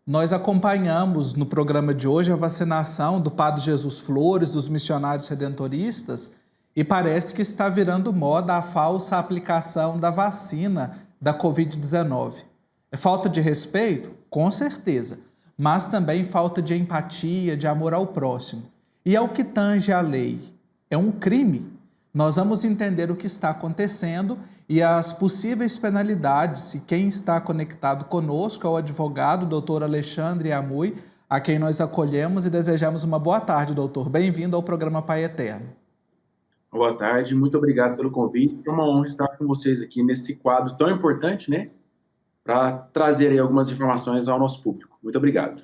Nós acompanhamos no programa de hoje a vacinação do Padre Jesus Flores, dos missionários redentoristas, e parece que está virando moda a falsa aplicação da vacina da Covid-19. É falta de respeito? Com certeza, mas também falta de empatia, de amor ao próximo. E ao que tange a lei, é um crime? Nós vamos entender o que está acontecendo e as possíveis penalidades. E quem está conectado conosco é o advogado, doutor Alexandre Amui, a quem nós acolhemos e desejamos uma boa tarde, doutor. Bem-vindo ao programa Pai Eterno. Boa tarde, muito obrigado pelo convite. É uma honra estar com vocês aqui nesse quadro tão importante, né? Para trazer aí algumas informações ao nosso público. Muito obrigado.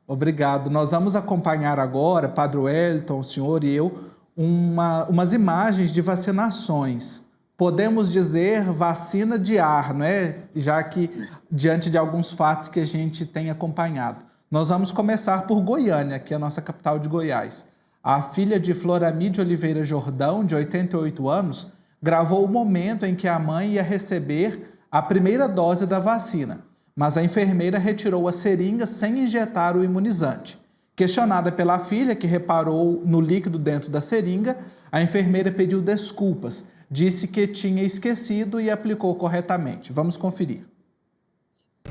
Obrigado. Nós vamos acompanhar agora, Padre Wellington, o senhor e eu, umas imagens de vacinações. Podemos dizer vacina de ar, não é? Já que diante de alguns fatos que a gente tem acompanhado. Nós vamos começar por Goiânia, que é a nossa capital de Goiás. A filha de Floramide Oliveira Jordão, de 88 anos, gravou o momento em que a mãe ia receber a primeira dose da vacina, mas a enfermeira retirou a seringa sem injetar o imunizante. Questionada pela filha, que reparou no líquido dentro da seringa, a enfermeira pediu desculpas, disse que tinha esquecido e aplicou corretamente. Vamos conferir.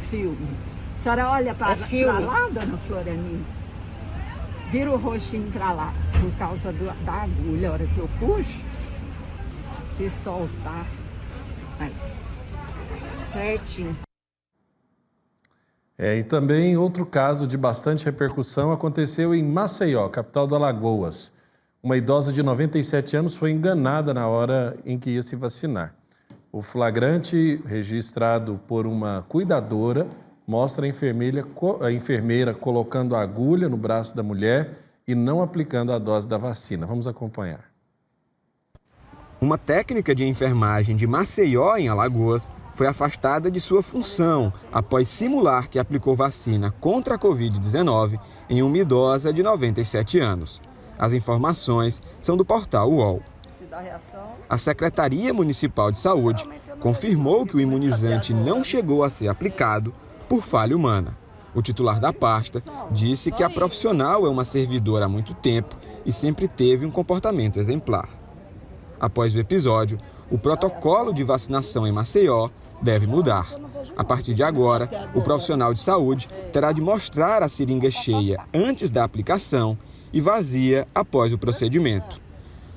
Filme. A senhora olha para lá, dona Floramide? Vira o rostinho para lá, por causa da agulha. A hora que eu puxo, se soltar, aí, certinho. E também outro caso de bastante repercussão aconteceu em Maceió, capital do Alagoas. Uma idosa de 97 anos foi enganada na hora em que ia se vacinar. O flagrante, registrado por uma cuidadora, mostra a enfermeira colocando a agulha no braço da mulher e não aplicando a dose da vacina. Vamos acompanhar. Uma técnica de enfermagem de Maceió, em Alagoas, foi afastada de sua função após simular que aplicou vacina contra a Covid-19 em uma idosa de 97 anos. As informações são do portal UOL. A Secretaria Municipal de Saúde confirmou que o imunizante não chegou a ser aplicado por falha humana. O titular da pasta disse que a profissional é uma servidora há muito tempo e sempre teve um comportamento exemplar. Após o episódio, o protocolo de vacinação em Maceió deve mudar. A partir de agora, o profissional de saúde terá de mostrar a seringa cheia antes da aplicação e vazia após o procedimento.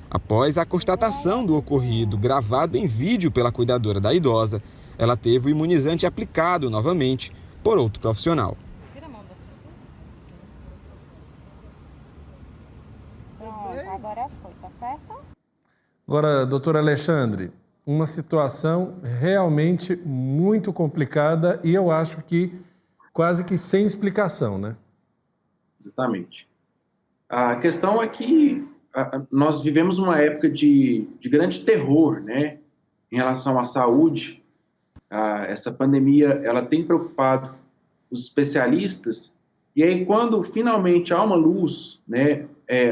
Após a constatação do ocorrido gravado em vídeo pela cuidadora da idosa, ela teve o imunizante aplicado novamente por outro profissional. Agora foi, tá certo? Agora, doutor Alexandre, uma situação realmente muito complicada e eu acho que quase que sem explicação, né? Exatamente. A questão é que nós vivemos uma época de grande terror, né, em relação à saúde. Essa pandemia, ela tem preocupado os especialistas, e aí quando finalmente há uma luz, né,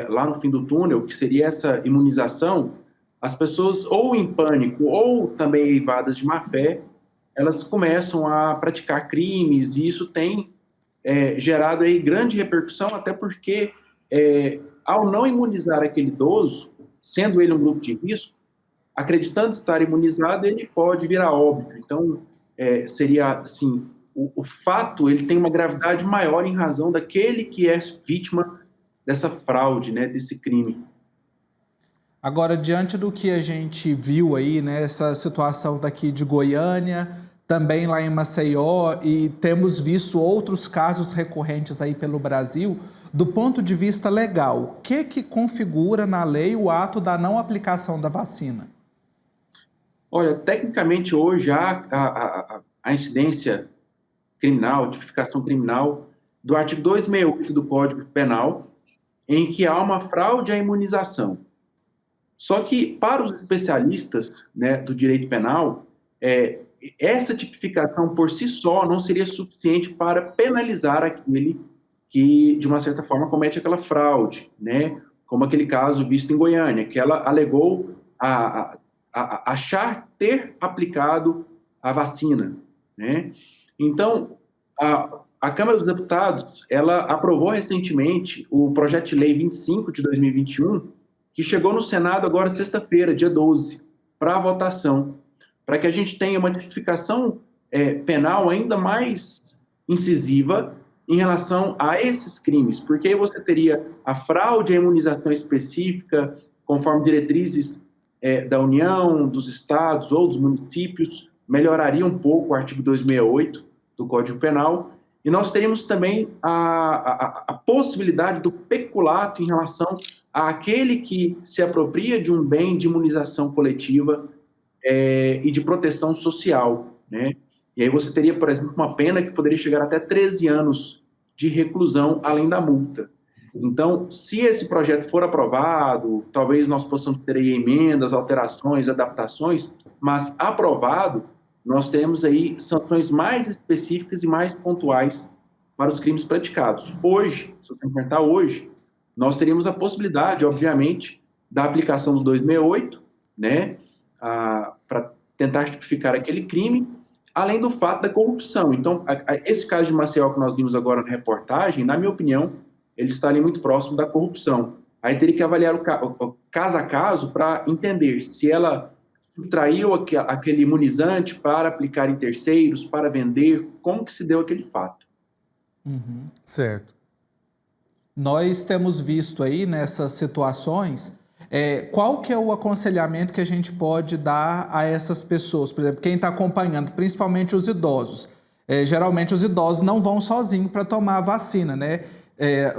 lá no fim do túnel, que seria essa imunização, as pessoas, ou em pânico, ou também eivadas de má fé, elas começam a praticar crimes, e isso tem gerado aí grande repercussão, até porque, ao não imunizar aquele idoso, sendo ele um grupo de risco, acreditando estar imunizado, ele pode vir a óbito. Então, seria assim, o fato, ele tem uma gravidade maior em razão daquele que é vítima dessa fraude, né, desse crime. Agora, diante do que a gente viu aí, né, essa situação daqui de Goiânia, também lá em Maceió, e temos visto outros casos recorrentes aí pelo Brasil, do ponto de vista legal, o que configura na lei o ato da não aplicação da vacina? Olha, tecnicamente hoje a incidência criminal, tipificação criminal do artigo 268 do Código Penal, em que há uma fraude à imunização. Só que, para os especialistas, né, do direito penal, essa tipificação por si só não seria suficiente para penalizar aquele que, de uma certa forma, comete aquela fraude, né, como aquele caso visto em Goiânia, que ela alegou achar ter aplicado a vacina, né? Então, a Câmara dos Deputados, ela aprovou recentemente o projeto de lei 25 de 2021, que chegou no Senado agora sexta-feira, dia 12, para votação, para que a gente tenha uma tipificação penal ainda mais incisiva em relação a esses crimes, porque aí você teria a fraude à imunização específica, conforme diretrizes da União, dos estados ou dos municípios, melhoraria um pouco o artigo 268 do Código Penal, e nós teríamos também a possibilidade do peculato em relação àquele que se apropria de um bem de imunização coletiva e de proteção social, né? E aí você teria, por exemplo, uma pena que poderia chegar até 13 anos de reclusão, além da multa. Então, se esse projeto for aprovado, talvez nós possamos ter aí emendas, alterações, adaptações, mas aprovado, nós teremos aí sanções mais específicas e mais pontuais para os crimes praticados. Hoje, se você perguntar hoje, nós teríamos a possibilidade, obviamente, da aplicação do 268, né, para tentar tipificar aquele crime, além do fato da corrupção. Então, esse caso de Maceió que nós vimos agora na reportagem, na minha opinião, ele está ali muito próximo da corrupção. Aí teria que avaliar o caso a caso para entender se ela subtraiu aquele imunizante para aplicar em terceiros, para vender, como que se deu aquele fato. Uhum. Certo. Nós temos visto aí nessas situações, qual que é o aconselhamento que a gente pode dar a essas pessoas? Por exemplo, quem está acompanhando, principalmente os idosos. Geralmente os idosos não vão sozinhos para tomar a vacina, né?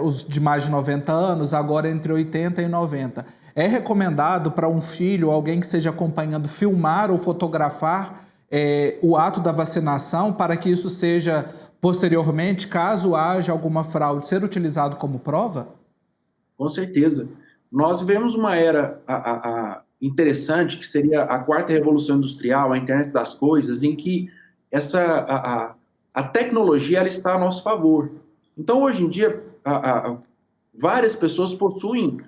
Os de mais de 90 anos, agora entre 80 e 90. É recomendado para um filho, alguém que esteja acompanhando, filmar ou fotografar o ato da vacinação para que isso seja, posteriormente, caso haja alguma fraude, ser utilizado como prova? Com certeza. Nós vivemos uma era interessante, que seria a quarta revolução industrial, a internet das coisas, em que a tecnologia ela está a nosso favor. Então, hoje em dia, várias pessoas possuem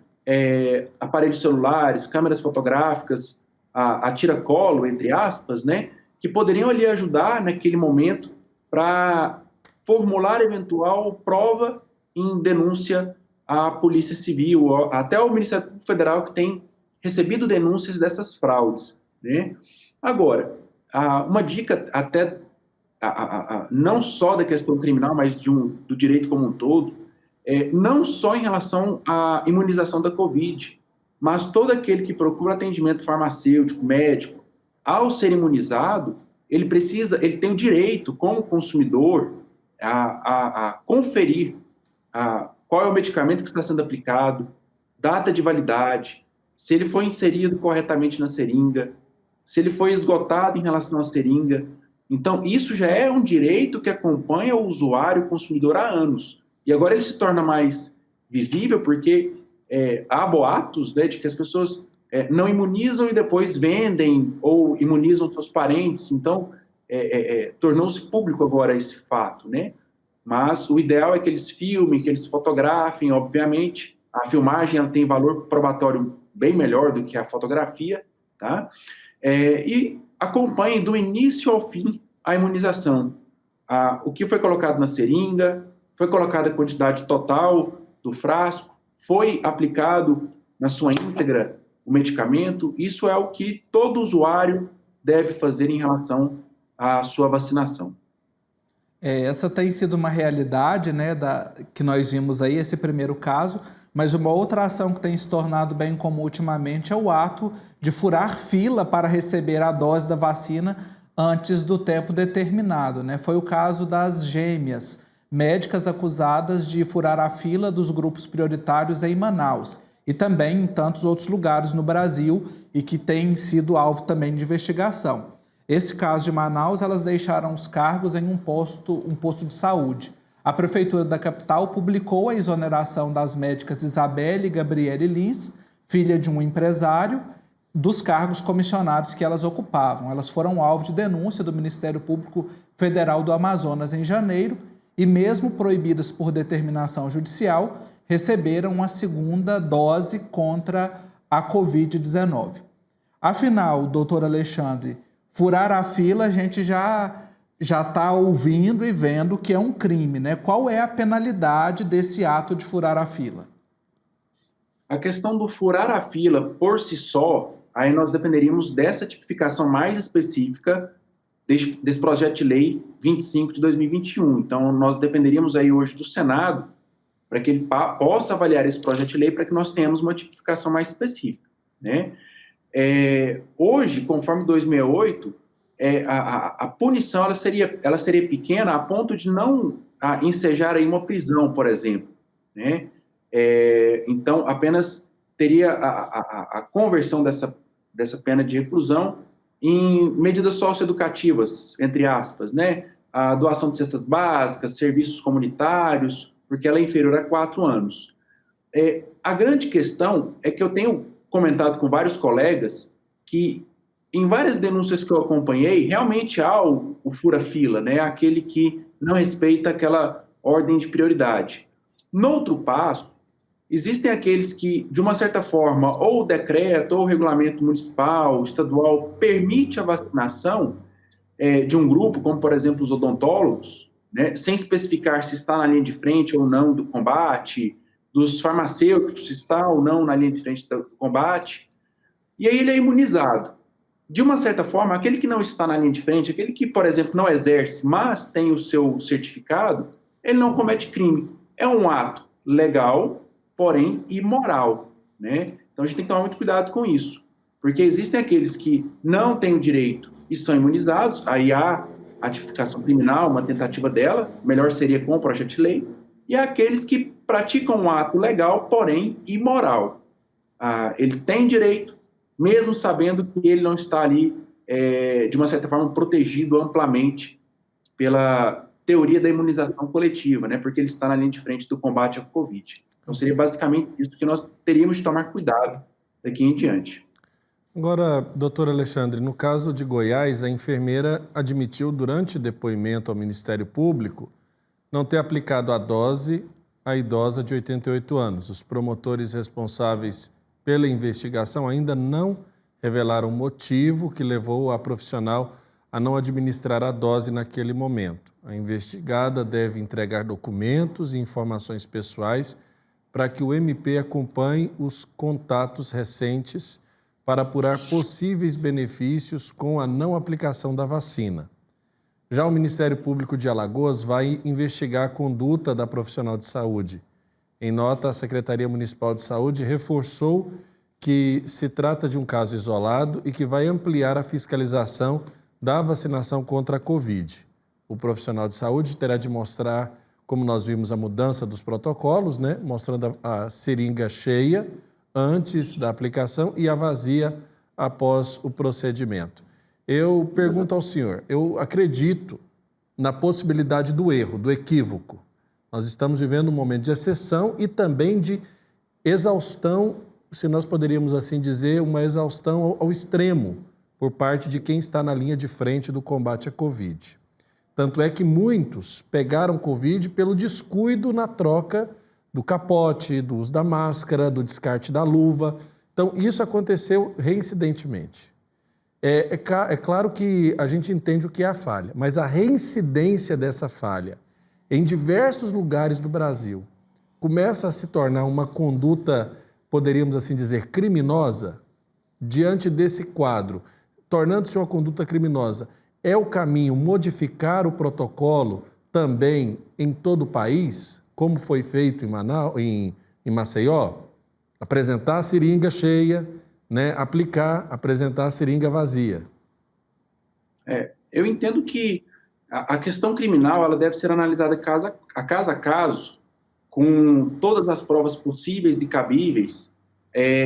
aparelhos celulares, câmeras fotográficas, a tiracolo, entre aspas, né, que poderiam ali ajudar naquele momento para formular eventual prova em denúncia à Polícia Civil, até o Ministério Público Federal, que tem recebido denúncias dessas fraudes, né? Agora, uma dica até não só da questão criminal, mas do direito como um todo, não só em relação à imunização da Covid, mas todo aquele que procura atendimento farmacêutico, médico, ao ser imunizado, ele tem o direito, como consumidor, a conferir qual é o medicamento que está sendo aplicado, data de validade, se ele foi inserido corretamente na seringa, se ele foi esgotado em relação à seringa. Então, isso já é um direito que acompanha o usuário, o consumidor, há anos. E agora ele se torna mais visível porque há boatos, né, de que as pessoas não imunizam e depois vendem ou imunizam seus parentes. Então, tornou-se público agora esse fato, né? Mas o ideal é que eles filmem, que eles fotografem, obviamente. A filmagem ela tem valor probatório bem melhor do que a fotografia, tá? E acompanhem do início ao fim a imunização. O que foi colocado na seringa, foi colocada a quantidade total do frasco, foi aplicado na sua íntegra o medicamento. Isso é o que todo usuário deve fazer em relação à sua vacinação. Essa tem sido uma realidade, né, que nós vimos aí, esse primeiro caso, mas uma outra ação que tem se tornado bem comum ultimamente é o ato de furar fila para receber a dose da vacina antes do tempo determinado, né? Foi o caso das gêmeas, médicas acusadas de furar a fila dos grupos prioritários em Manaus e também em tantos outros lugares no Brasil e que têm sido alvo também de investigação. Esse caso de Manaus, elas deixaram os cargos em um posto de saúde. A Prefeitura da capital publicou a exoneração das médicas Isabelle e Gabriele Lins, filha de um empresário, dos cargos comissionados que elas ocupavam. Elas foram alvo de denúncia do Ministério Público Federal do Amazonas em janeiro e, mesmo proibidas por determinação judicial, receberam uma segunda dose contra a Covid-19. Afinal, doutor Alexandre, furar a fila a gente já está ouvindo e vendo que é um crime, né? Qual é a penalidade desse ato de furar a fila? A questão do furar a fila por si só, aí nós dependeríamos dessa tipificação mais específica desse projeto de lei 25 de 2021. Então, nós dependeríamos aí hoje do Senado para que ele possa avaliar esse projeto de lei para que nós tenhamos uma tipificação mais específica, né? Hoje, conforme 268, a punição ela seria pequena a ponto de não ensejar aí uma prisão, por exemplo, né? Então, apenas teria a conversão dessa pena de reclusão em medidas socioeducativas, entre aspas, né? A doação de cestas básicas, serviços comunitários, porque ela é inferior a 4 anos. A grande questão é que eu tenho comentado com vários colegas que, em várias denúncias que eu acompanhei, realmente há o fura-fila, né? Aquele que não respeita aquela ordem de prioridade. No outro passo, existem aqueles que, de uma certa forma, ou o decreto, ou o regulamento municipal, estadual, permite a vacinação de um grupo, como, por exemplo, os odontólogos, né, sem especificar se está na linha de frente ou não do combate, dos farmacêuticos, se está ou não na linha de frente do combate, e aí ele é imunizado. De uma certa forma, aquele que não está na linha de frente, aquele que, por exemplo, não exerce, mas tem o seu certificado, ele não comete crime. É um ato legal, porém imoral, né? Então a gente tem que tomar muito cuidado com isso, porque existem aqueles que não têm o direito e são imunizados, aí há a tipificação criminal, uma tentativa dela, melhor seria com o projeto de lei, e há aqueles que praticam um ato legal, porém imoral. Ele tem direito, mesmo sabendo que ele não está ali, de uma certa forma, protegido amplamente pela teoria da imunização coletiva, né? Porque ele está na linha de frente do combate à Covid. Então, seria basicamente isso que nós teríamos de tomar cuidado daqui em diante. Agora, doutor Alexandre, no caso de Goiás, a enfermeira admitiu durante depoimento ao Ministério Público não ter aplicado a dose à idosa de 88 anos. Os promotores responsáveis pela investigação ainda não revelaram o motivo que levou a profissional a não administrar a dose naquele momento. A investigada deve entregar documentos e informações pessoais para que o MP acompanhe os contatos recentes para apurar possíveis benefícios com a não aplicação da vacina. Já o Ministério Público de Alagoas vai investigar a conduta da profissional de saúde. Em nota, a Secretaria Municipal de Saúde reforçou que se trata de um caso isolado e que vai ampliar a fiscalização da vacinação contra a Covid. O profissional de saúde terá de mostrar, como nós vimos, a mudança dos protocolos, né? Mostrando a seringa cheia antes da aplicação e a vazia após o procedimento. Eu pergunto ao senhor, eu acredito na possibilidade do erro, do equívoco. Nós estamos vivendo um momento de exceção e também de exaustão, se nós poderíamos assim dizer, uma exaustão ao extremo por parte de quem está na linha de frente do combate à Covid. Tanto é que muitos pegaram Covid pelo descuido na troca do capote, do uso da máscara, do descarte da luva. Então, isso aconteceu reincidentemente. É claro que a gente entende o que é a falha, mas a reincidência dessa falha em diversos lugares do Brasil começa a se tornar uma conduta, poderíamos assim dizer, criminosa. Diante desse quadro, tornando-se uma conduta criminosa, é o caminho modificar o protocolo também em todo o país, como foi feito em Maceió? Apresentar a seringa cheia, né? Apresentar a seringa vazia. Eu entendo que a questão criminal ela deve ser analisada caso a caso, com todas as provas possíveis e cabíveis,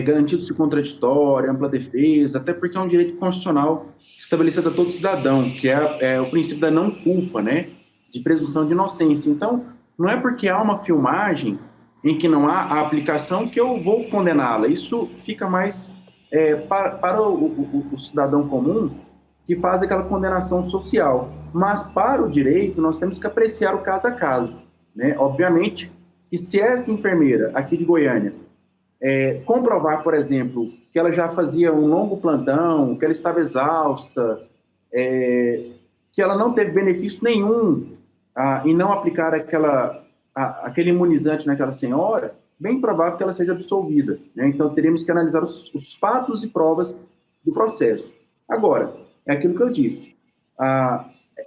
garantido-se contraditório, ampla defesa, até porque é um direito constitucional estabelecido a todo cidadão, que é o princípio da não culpa, né? De presunção de inocência. Então, não é porque há uma filmagem em que não há a aplicação que eu vou condená-la. Isso fica mais para o cidadão comum que faz aquela condenação social. Mas para o direito, nós temos que apreciar o caso a caso, né? Obviamente que se essa enfermeira aqui de Goiânia comprovar, por exemplo, que ela já fazia um longo plantão, que ela estava exausta, que ela não teve benefício nenhum em não aplicar aquele imunizante naquela senhora, bem provável que ela seja absolvida, né? Então, teremos que analisar os fatos e provas do processo. Agora, é aquilo que eu disse,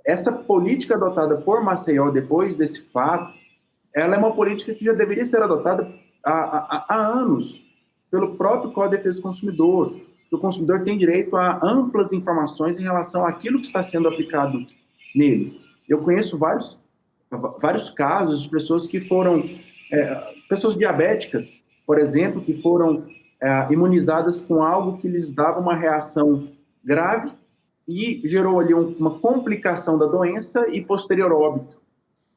essa política adotada por Maceió depois desse fato, ela é uma política que já deveria ser adotada há anos pelo próprio Código de Defesa do Consumidor. O consumidor tem direito a amplas informações em relação àquilo que está sendo aplicado nele. Eu conheço vários casos de pessoas que foram, pessoas diabéticas, por exemplo, que foram imunizadas com algo que lhes dava uma reação grave e gerou ali uma complicação da doença e posterior óbito.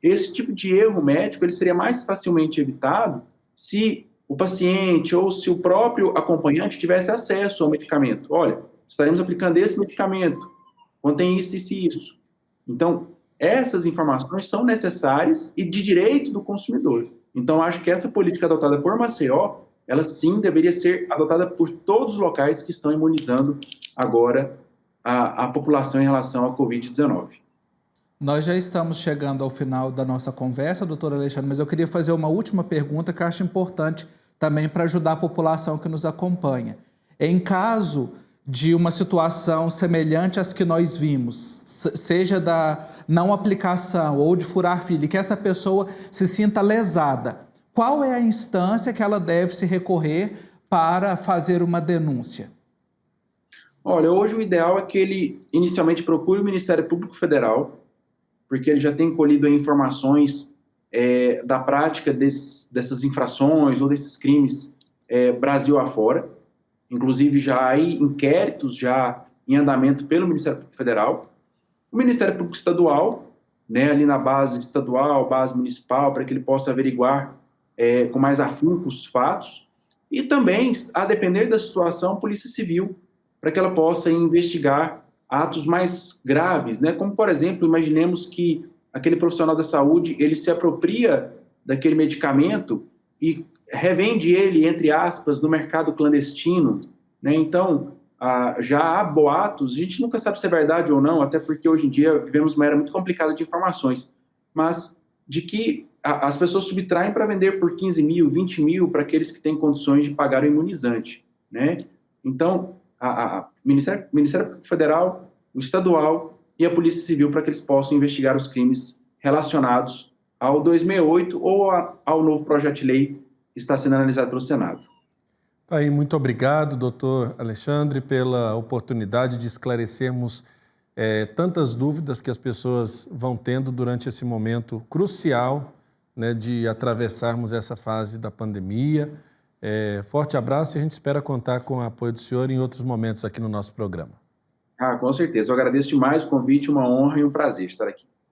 Esse tipo de erro médico ele seria mais facilmente evitado se o paciente ou se o próprio acompanhante tivesse acesso ao medicamento. Olha, estaremos aplicando esse medicamento, contém isso e isso. Então, essas informações são necessárias e de direito do consumidor. Então, acho que essa política adotada por Maceió, ela sim deveria ser adotada por todos os locais que estão imunizando agora a população em relação à Covid-19. Nós já estamos chegando ao final da nossa conversa, doutor Alexandre, mas eu queria fazer uma última pergunta que eu acho importante também para ajudar a população que nos acompanha. Em caso de uma situação semelhante às que nós vimos, seja da não aplicação ou de furar fila, e que essa pessoa se sinta lesada, qual é a instância que ela deve se recorrer para fazer uma denúncia? Olha, hoje o ideal é que ele inicialmente procure o Ministério Público Federal, porque ele já tem colhido informações da prática dessas infrações ou desses crimes Brasil afora. Inclusive, já há inquéritos já em andamento pelo Ministério Público Federal. O Ministério Público Estadual, né, ali na base estadual, base municipal, para que ele possa averiguar com mais afinco os fatos. E também, a depender da situação, a Polícia Civil, para que ela possa investigar atos mais graves, né? Como, por exemplo, imaginemos que aquele profissional da saúde, ele se apropria daquele medicamento e revende ele, entre aspas, no mercado clandestino, né? Então, já há boatos, a gente nunca sabe se é verdade ou não, até porque hoje em dia vivemos uma era muito complicada de informações, mas de que as pessoas subtraem para vender por 15 mil, 20 mil para aqueles que têm condições de pagar o imunizante, né? Então, Ministério Federal, o Estadual e a Polícia Civil para que eles possam investigar os crimes relacionados ao 268 ou ao novo projeto de lei que está sendo analisado pelo Senado. Aí, muito obrigado, doutor Alexandre, pela oportunidade de esclarecermos tantas dúvidas que as pessoas vão tendo durante esse momento crucial, né, de atravessarmos essa fase da pandemia. Forte abraço e a gente espera contar com o apoio do senhor em outros momentos aqui no nosso programa. Com certeza. Eu agradeço demais o convite, uma honra e um prazer estar aqui.